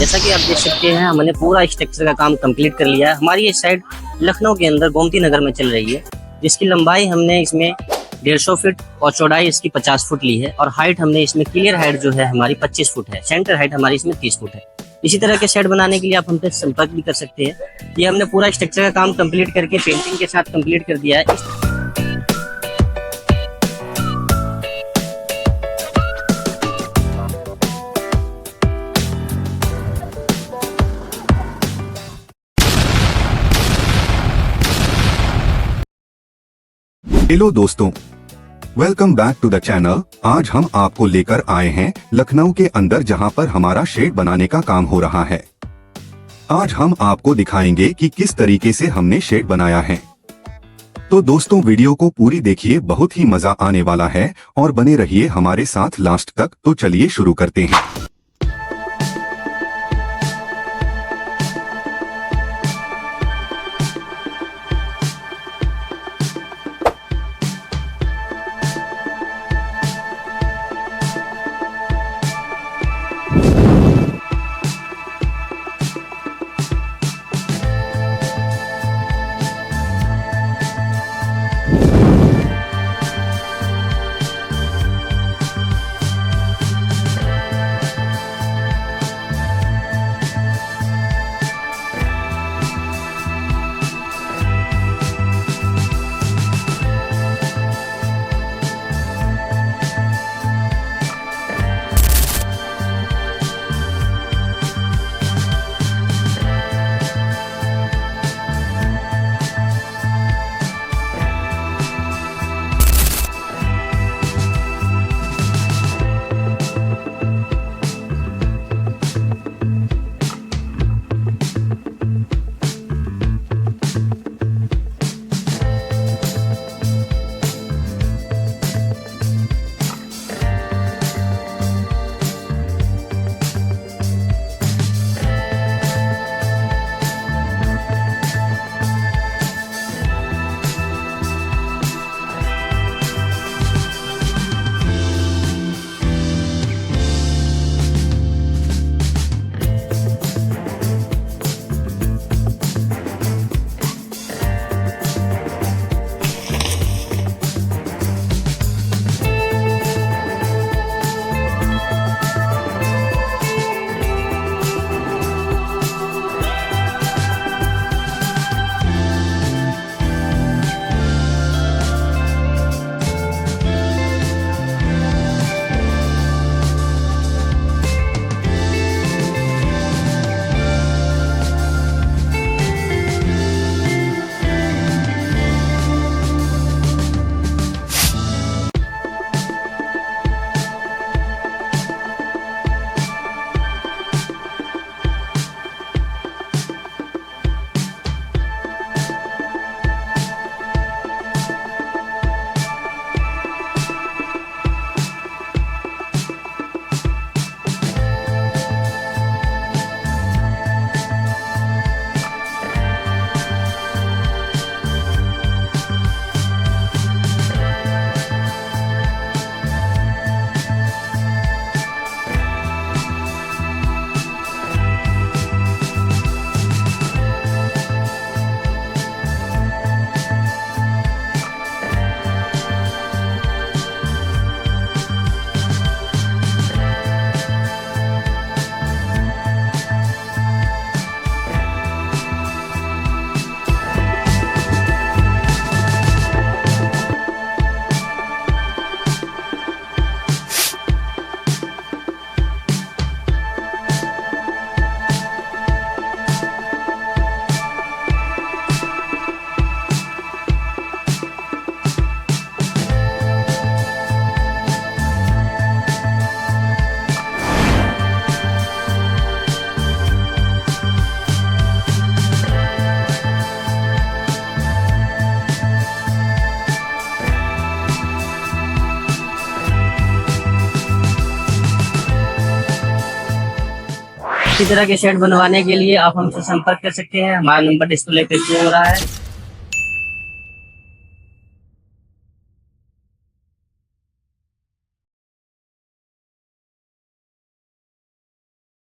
जैसा कि आप देख सकते हैं हमने पूरा स्ट्रक्चर का काम कंप्लीट कर लिया है। हमारी ये साइड लखनऊ के अंदर गोमती नगर में चल रही है, जिसकी लंबाई हमने इसमें 150 फीट और चौड़ाई इसकी 50 फुट ली है और हाइट हमने इसमें क्लियर हाइट जो है हमारी 25 फुट है। सेंटर हाइट हमारी इसमें 30 फुट है। इसी तरह के शेड बनाने के लिए आप हमसे संपर्क भी कर सकते हैं। ये हमने पूरा स्ट्रक्चर का काम कंप्लीट करके पेंटिंग के साथ कंप्लीट कर दिया है। हेलो दोस्तों, welcome back to the channel. आज हम आपको लेकर आए हैं लखनऊ के अंदर, जहां पर हमारा शेड बनाने का काम हो रहा है। आज हम आपको दिखाएंगे कि किस तरीके से हमने शेड बनाया है। तो दोस्तों वीडियो को पूरी देखिए, बहुत ही मजा आने वाला है और बने रहिए हमारे साथ लास्ट तक। तो चलिए शुरू करते हैं। इसी तरह के शेड बनवाने के लिए आप हमसे संपर्क कर सकते हैं। हमारा नंबर डिस्प्ले पे शो हो रहा है।